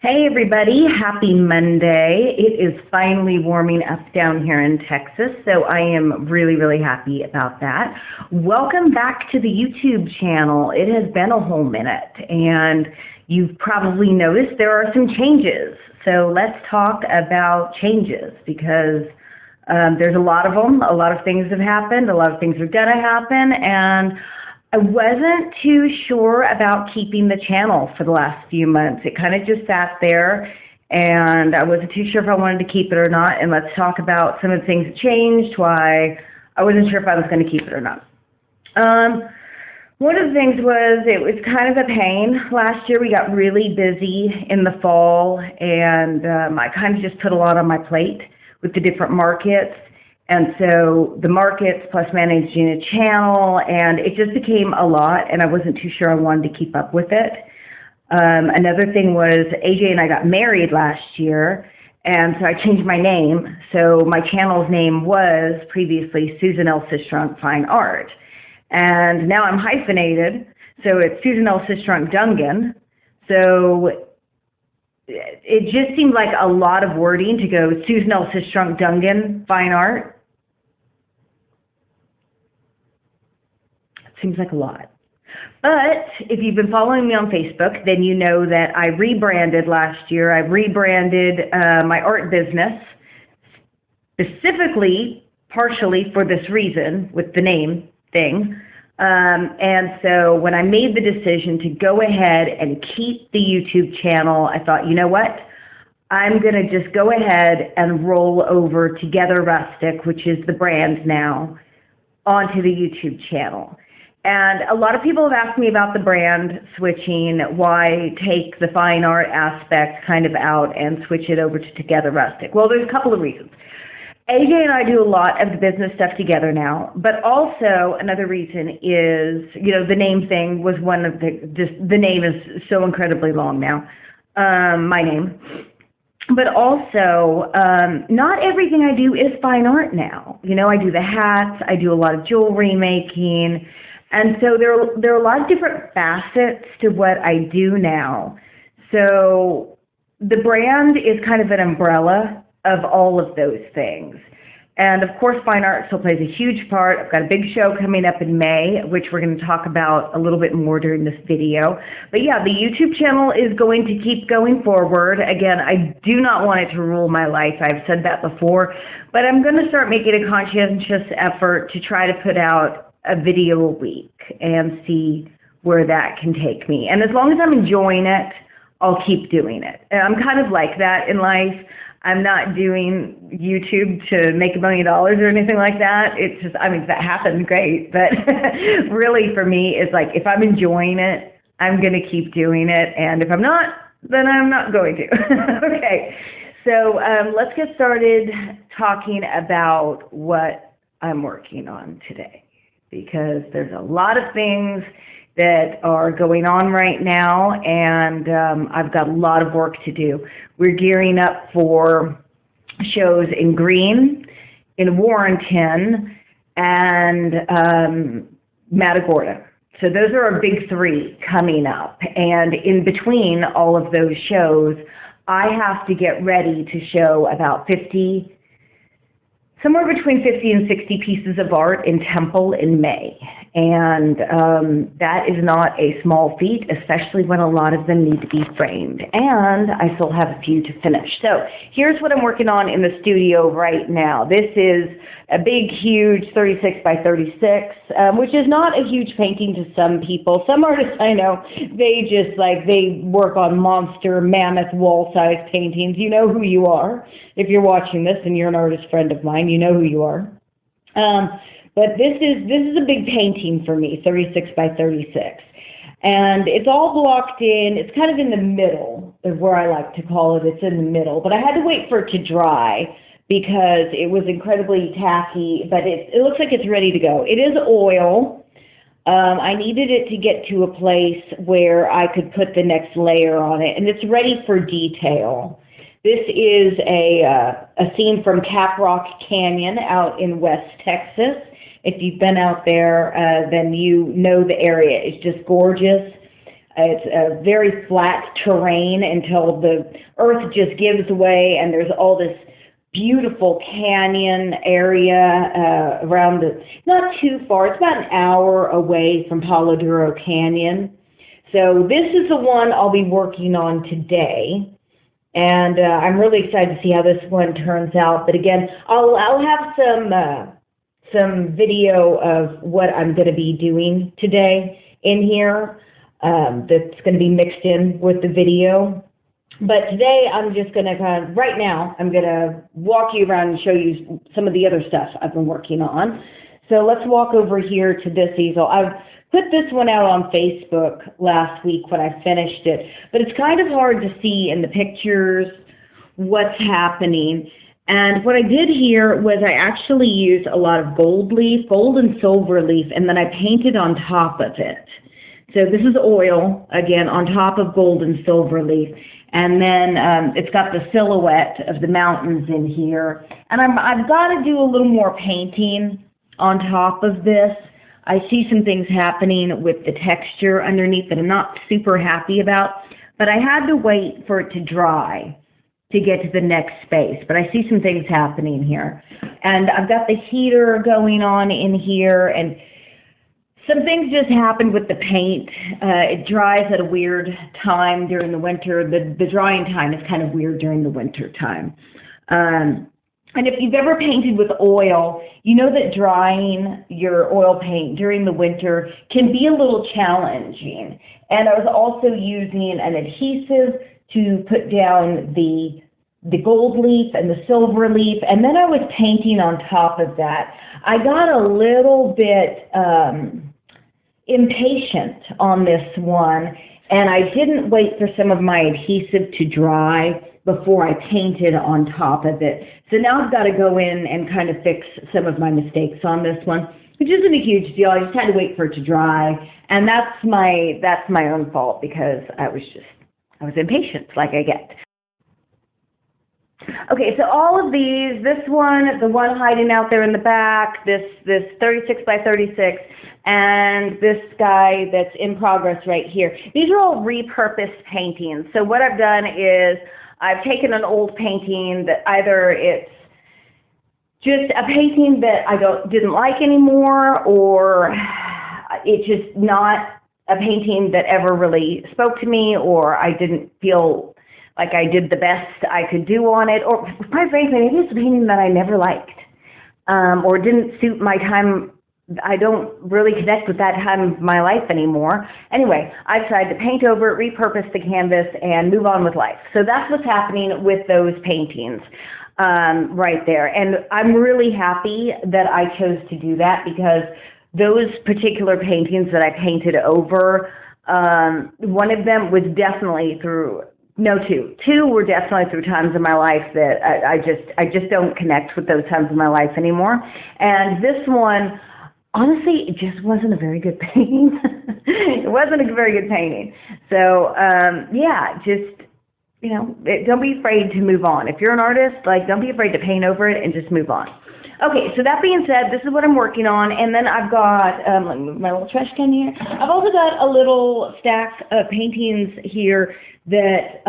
Hey everybody, happy Monday. It is finally warming up down here in Texas, so I am really happy about that. Welcome back to the YouTube channel. It has been a whole minute, and you've probably noticed there are some changes. So let's talk about changes, because there's a lot of them. A lot of things have happened, a lot of things are gonna happen, and I wasn't too sure about keeping the channel for the last few months. It kind of just sat there, and I wasn't too sure if I wanted to keep it or not. And let's talk about some of the things that changed, why I wasn't sure if I was going to keep it or not. One of the things was it was kind of a pain. Last year we got really busy in the fall, and I kind of just put a lot on my plate with the different markets. And so the markets plus managing a channel, and it just became a lot, and I wasn't too sure I wanted to keep up with it. Another thing was AJ and I got married last year, and so I changed my name. So my channel's name was previously Susan L. Sistrunk Fine Art. And now I'm hyphenated, so it's Susan L. Sistrunk Dungan. So it just seemed like a lot of wording to go Susan L. Sistrunk Dungan Fine Art. Seems like a lot. But if you've been following me on Facebook, then you know that I rebranded last year. I rebranded my art business specifically, partially for this reason with the name thing. And so when I made the decision to go ahead and keep the YouTube channel, I thought, you know what? I'm going to just go ahead and roll over Together Rustic, which is the brand now, onto the YouTube channel. And a lot of people have asked me about the brand switching, why take the fine art aspect kind of out and switch it over to Together Rustic. Well, there's a couple of reasons. AJ and I do a lot of the business stuff together now, but also another reason is, the name thing was one of the name is so incredibly long now, my name. But also, not everything I do is fine art now. I do the hats, I do a lot of jewelry making. And so there are a lot of different facets to what I do now. So the brand is kind of an umbrella of all of those things. And of course, fine art still plays a huge part. I've got a big show coming up in May, which we're going to talk about a little bit more during this video. But yeah, the YouTube channel is going to keep going forward. Again, I do not want it to rule my life. I've said that before. But I'm going to start making a conscientious effort to try to put out a video a week and see where that can take me. And as long as I'm enjoying it, I'll keep doing it. And I'm kind of like that in life. I'm not doing YouTube to make $1 million or anything like that. It's just, if that happens, great. But really for me, it's like, if I'm enjoying it, I'm going to keep doing it. And if I'm not, then I'm not going to. Okay. So let's get started talking about what I'm working on today, because there's a lot of things that are going on right now, and I've got a lot of work to do. We're gearing up for shows in Greene, in Warrenton, and Matagorda. So those are our big three coming up. And in between all of those shows, I have to get ready to show about somewhere between 50 and 60 pieces of art in Temple in May. And that is not a small feat, especially when a lot of them need to be framed. And I still have a few to finish. So here's what I'm working on in the studio right now. This is a big, huge 36 by 36, which is not a huge painting to some people. Some artists I know, they work on monster, mammoth, wall-size paintings. You know who you are. If you're watching this and you're an artist friend of mine, you know who you are. But this is a big painting for me, 36 by 36. And it's all blocked in. It's kind of in the middle of where I like to call it. It's in the middle. But I had to wait for it to dry because it was incredibly tacky. But it looks like it's ready to go. It is oil. I needed it to get to a place where I could put the next layer on it. And it's ready for detail. This is a scene from Caprock Canyon out in West Texas. If you've been out there, then you know the area is just gorgeous. It's a very flat terrain until the earth just gives way and there's all this beautiful canyon area around the, not too far, it's about an hour away from Palo Duro Canyon. So this is the one I'll be working on today. And I'm really excited to see how this one turns out. But again, I'll have some video of what I'm going to be doing today in here that's going to be mixed in with the video. But today I'm just going to right now, I'm going to walk you around and show you some of the other stuff I've been working on. So let's walk over here to this easel. I've put this one out on Facebook last week when I finished it, but it's kind of hard to see in the pictures what's happening. And what I did here was I actually used a lot of gold and silver leaf, and then I painted on top of it. So this is oil, again, on top of gold and silver leaf. And then it's got the silhouette of the mountains in here. And I've got to do a little more painting on top of this. I see some things happening with the texture underneath that I'm not super happy about, but I had to wait for it to dry to get to the next space. But I see some things happening here. And I've got the heater going on in here, and some things just happened with the paint. It dries at a weird time during the winter. The drying time is kind of weird during the winter time. And if you've ever painted with oil, you know that drying your oil paint during the winter can be a little challenging. And I was also using an adhesive to put down the gold leaf and the silver leaf, and then I was painting on top of that. I got a little bit impatient on this one, and I didn't wait for some of my adhesive to dry before I painted on top of it. So now I've got to go in and kind of fix some of my mistakes on this one, which isn't a huge deal. I just had to wait for it to dry, and that's my own fault because I was impatient, like I get. Okay, so all of these, this one, the one hiding out there in the back, this 36 by 36, and this guy that's in progress right here. These are all repurposed paintings. So what I've done is I've taken an old painting that either it's just a painting that I didn't like anymore, or it's just not a painting that ever really spoke to me, or I didn't feel like I did the best I could do on it, or quite frankly, maybe it's a painting that I never liked, or didn't suit my time. I don't really connect with that time of my life anymore. Anyway, I decided to paint over it, repurpose the canvas, and move on with life. So that's what's happening with those paintings right there. And I'm really happy that I chose to do that, because those particular paintings that I painted over, one of them was definitely through, no, two were definitely through times in my life that I just don't connect with those times in my life anymore. And this one, honestly, it just wasn't a very good painting. It wasn't a very good painting. So, yeah, just, don't be afraid to move on. If you're an artist, don't be afraid to paint over it and just move on. Okay, so that being said, this is what I'm working on, and then I've got, let me move my little trash can here. I've also got a little stack of paintings here that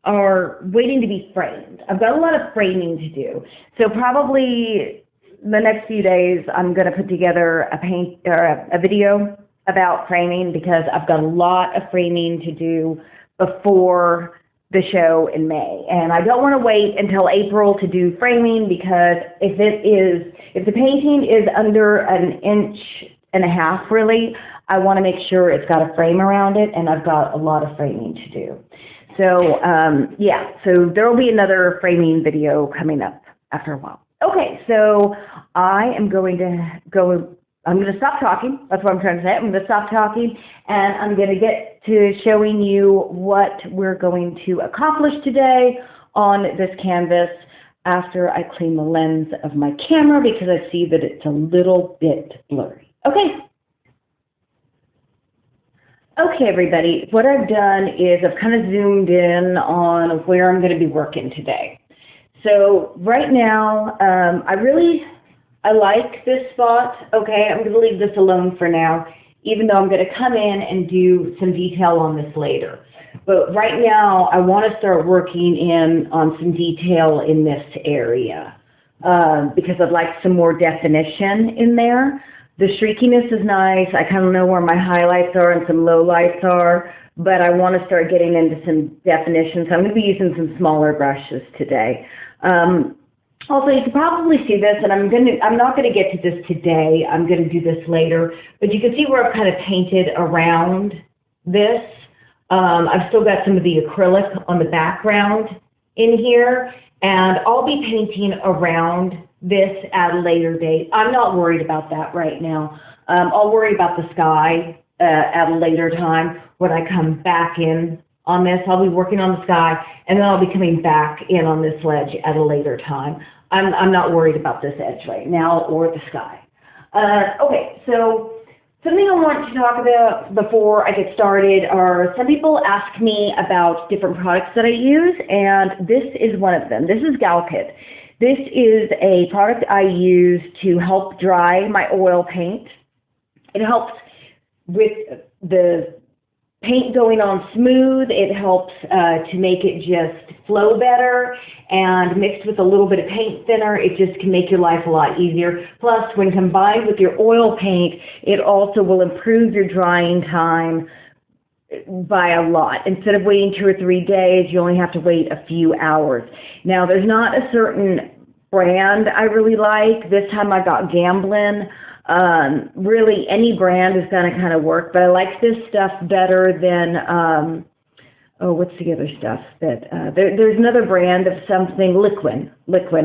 are waiting to be framed. I've got a lot of framing to do. So probably the next few days, I'm going to put together a video about framing, because I've got a lot of framing to do before the show in May. And I don't want to wait until April to do framing, because if the painting is under 1.5 inches, really, I want to make sure it's got a frame around it, and I've got a lot of framing to do. So, yeah, so there will be another framing video coming up after a while. Okay, so I am going to I'm going to stop talking. That's what I'm trying to say. I'm going to stop talking, and I'm going to get to showing you what we're going to accomplish today on this canvas after I clean the lens of my camera, because I see that it's a little bit blurry. Okay. Okay, everybody. What I've done is I've kind of zoomed in on where I'm going to be working today. So right now, I like this spot. Okay, I'm going to leave this alone for now. even though I'm going to come in and do some detail on this later. But right now, I want to start working in on some detail in this area because I'd like some more definition in there. The streakiness is nice. I kind of know where my highlights are and some lowlights are, but I want to start getting into some definition. So I'm going to be using some smaller brushes today. Also, you can probably see this, and I'm not going to get to this today. I'm going to do this later, but you can see where I've kind of painted around this. I've still got some of the acrylic on the background in here, and I'll be painting around this at a later date. I'm not worried about that right now. I'll worry about the sky at a later time when I come back in on this. I'll be working on the sky, and then I'll be coming back in on this ledge at a later time. I'm not worried about this edge right now or the sky. Okay, so something I want to talk about before I get started are some people ask me about different products that I use, and this is one of them. This is Galkyd. This is a product I use to help dry my oil paint. It helps with the paint going on smooth. It helps to make it just flow better, and mixed with a little bit of paint thinner, it just can make your life a lot easier. Plus, when combined with your oil paint, it also will improve your drying time by a lot. Instead of waiting 2 or 3 days, you only have to wait a few hours. Now, there's not a certain brand I really like. This time I got Gamblin. Really, any brand is going to kind of work, but I like this stuff better than, what's the other stuff that, there's another brand of something, Liquin.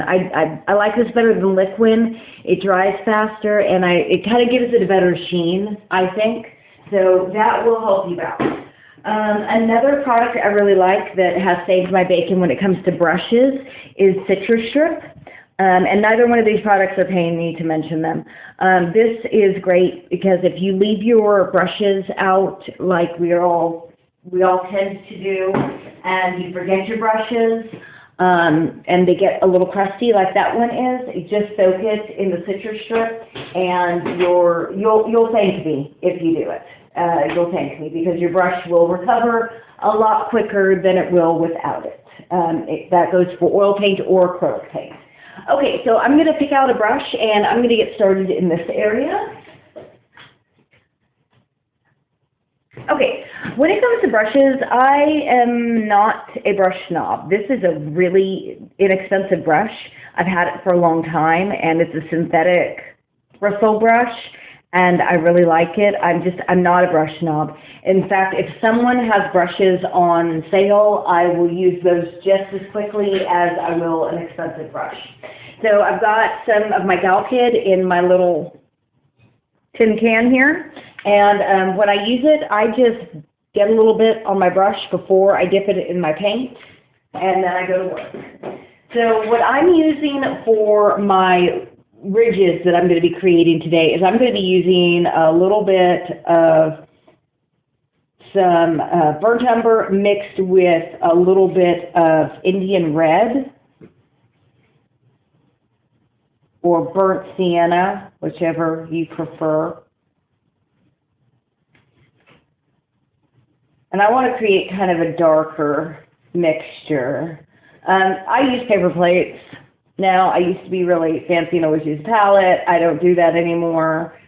I like this better than Liquin. It dries faster, and it kind of gives it a better sheen, I think. So that will help you out. Another product I really like that has saved my bacon when it comes to brushes is Citrus Strip. And neither one of these products are paying me to mention them. This is great because if you leave your brushes out like we all tend to do, and you forget your brushes, and they get a little crusty like that one is, you just soak it in the Citrus Strip, and you'll thank me if you do it. You'll thank me because your brush will recover a lot quicker than it will without it. That goes for oil paint or acrylic paint. Okay, so I'm going to pick out a brush, and I'm going to get started in this area. Okay, when it comes to brushes, I am not a brush snob. This is a really inexpensive brush. I've had it for a long time, and it's a synthetic bristle brush, and I really like it. I'm not a brush snob. In fact, if someone has brushes on sale, I will use those just as quickly as I will an expensive brush. So I've got some of my Galkyd in my little tin can here, and when I use it, I just get a little bit on my brush before I dip it in my paint, and then I go to work. So what I'm using for my ridges that I'm going to be creating today is I'm going to be using a little bit of some burnt umber mixed with a little bit of Indian red or burnt sienna, whichever you prefer. And I want to create kind of a darker mixture. I use paper plates. Now, I used to be really fancy and always use a palette. I don't do that anymore.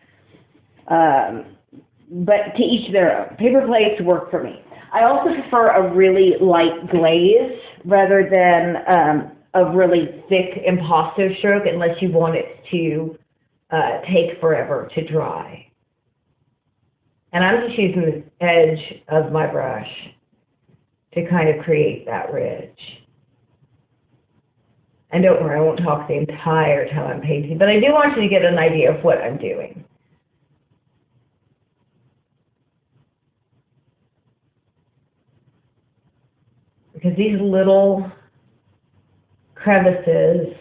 But to each their own. Paper plates work for me. I also prefer a really light glaze rather than a really thick impasto stroke unless you want it to take forever to dry. And I'm just using the edge of my brush to kind of create that ridge. And don't worry, I won't talk the entire time I'm painting, but I do want you to get an idea of what I'm doing. Because these little crevices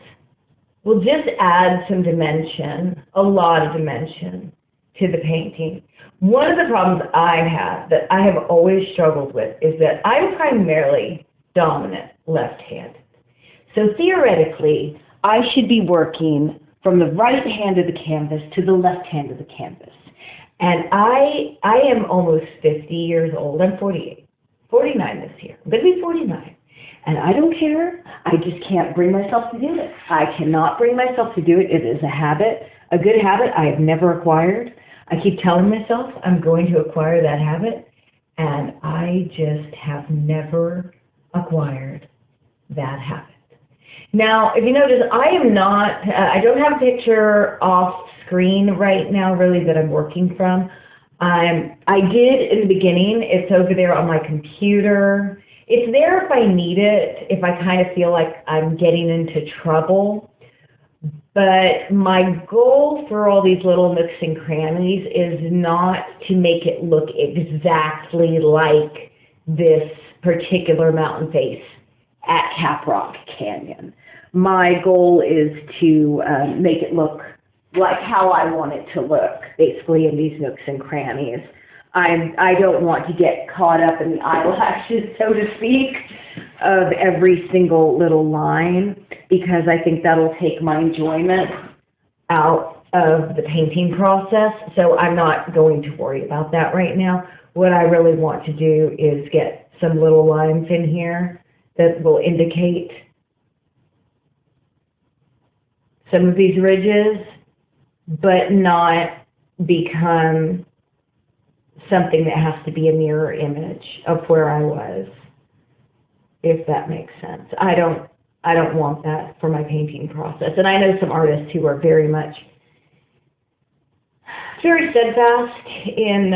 will just add some dimension, a lot of dimension, to the painting. One of the problems I have that I have always struggled with is that I'm primarily dominant left-handed. So theoretically, I should be working from the right hand of the canvas to the left hand of the canvas. And I am almost 50 years old. I'm 48, 49 this year. I'm going to be 49. And I don't care. I just can't bring myself to do it. I cannot bring myself to do it. It is a habit, a good habit I have never acquired. I keep telling myself I'm going to acquire that habit, and I just have never acquired that habit. Now, if you notice, I am not, I don't have a picture off screen right now, really, that I'm working from. I did in the beginning. It's over there on my computer. It's there if I need it, if I kind of feel like I'm getting into trouble. But my goal for all these little nooks and crannies is not to make it look exactly like this particular mountain face at Caprock Canyon. My goal is to make it look like how I want it to look, basically in these nooks and crannies. I don't want to get caught up in the eyelashes, so to speak, of every single little line, because I think that'll take my enjoyment out of the painting process. So I'm not going to worry about that right now. What I really want to do is get some little lines in here that will indicate some of these ridges, but not become something that has to be a mirror image of where I was, if that makes sense. I don't want that for my painting process. And I know some artists who are very steadfast in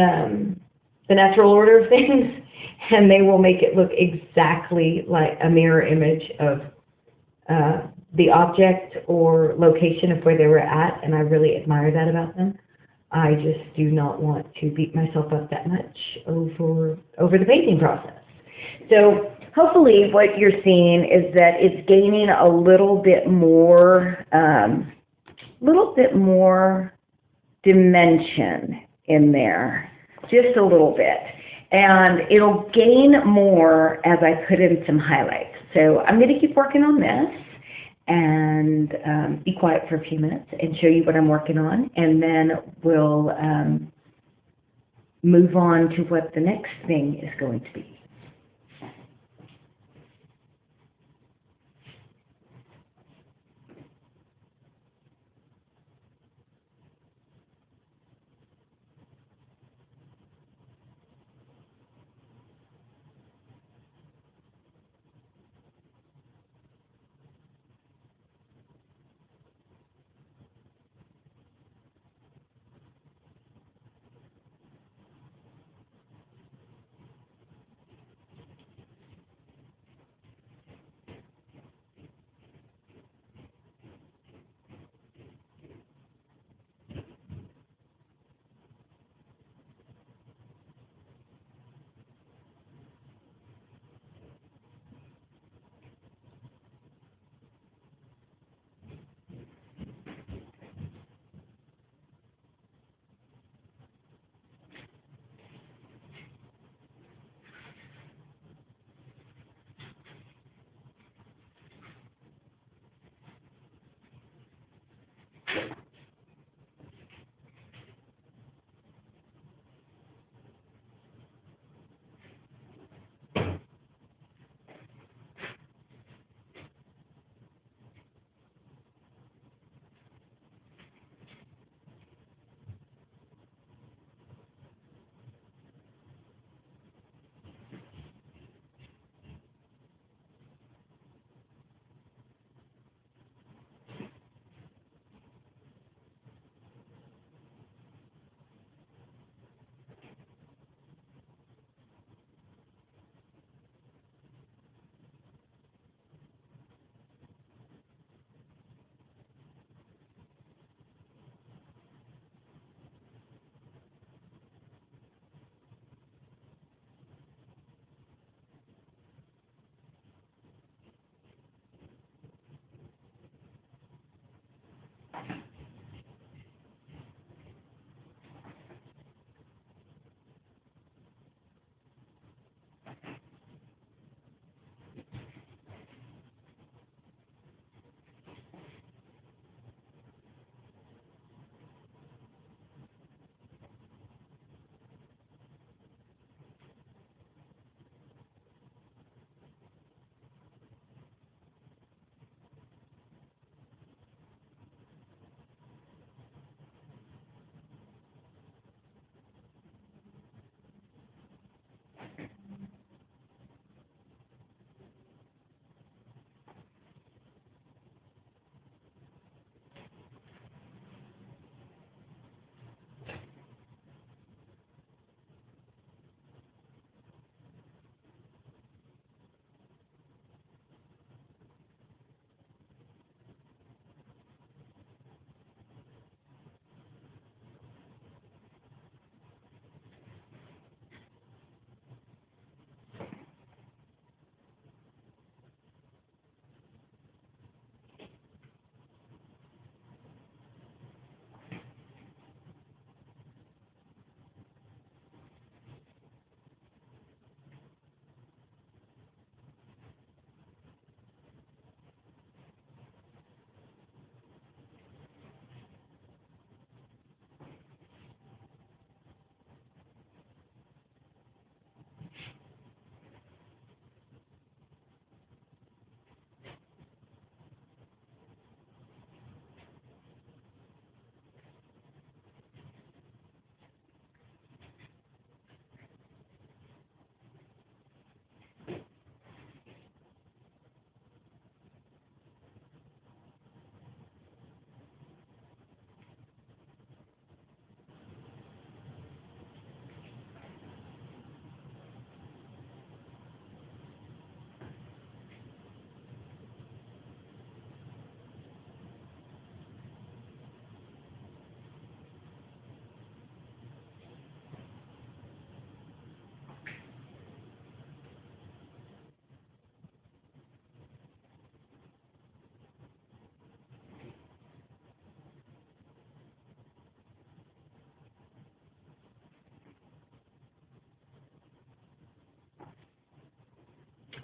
the natural order of things, and they will make it look exactly like a mirror image of the object or location of where they were at, and I really admire that about them. I just do not want to beat myself up that much over the painting process. So hopefully what you're seeing is that it's gaining a little bit more dimension in there, just a little bit. And it'll gain more as I put in some highlights. So I'm going to keep working on this and be quiet for a few minutes and show you what I'm working on, and then we'll move on to what the next thing is going to be.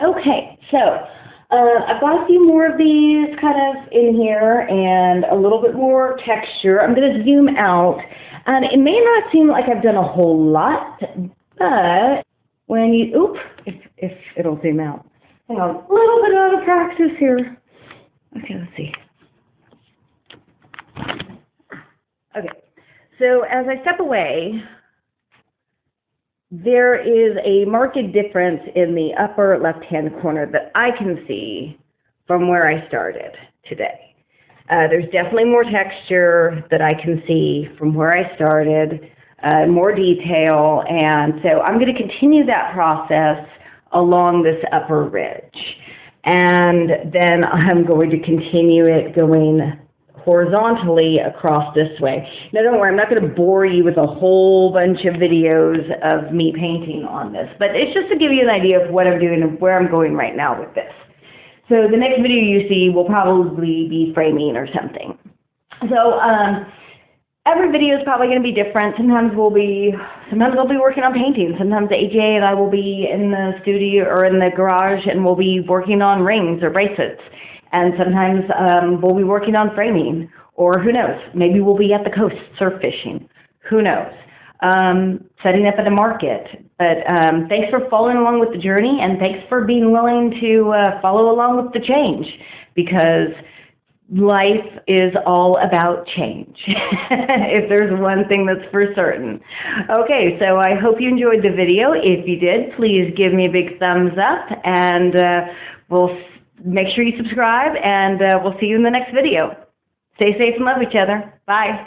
Okay, so I've got a few more of these kind of in here and a little bit more texture. I'm going to zoom out, and it may not seem like I've done a whole lot, but when you, if it'll zoom out. Hang on, a little bit out of practice here. Okay, let's see. Okay, so as I step away, there is a marked difference in the upper left-hand corner that I can see from where I started today. There's definitely more texture that I can see from where I started, more detail, and so I'm going to continue that process along this upper ridge. And then I'm going to continue it going horizontally across this way. Now don't worry, I'm not going to bore you with a whole bunch of videos of me painting on this, but it's just to give you an idea of what I'm doing and where I'm going right now with this. So the next video you see will probably be framing or something. So every video is probably going to be different. Sometimes I'll be working on painting. Sometimes AJ and I will be in the studio or in the garage and we'll be working on rings or bracelets. And sometimes we'll be working on framing, or who knows, maybe we'll be at the coast surf fishing, who knows, setting up at a market. But thanks for following along with the journey, and thanks for being willing to follow along with the change, because life is all about change, if there's one thing that's for certain. Okay, so I hope you enjoyed the video. If you did, please give me a big thumbs up, and we'll make sure you subscribe, and we'll see you in the next video. Stay safe and love each other. Bye.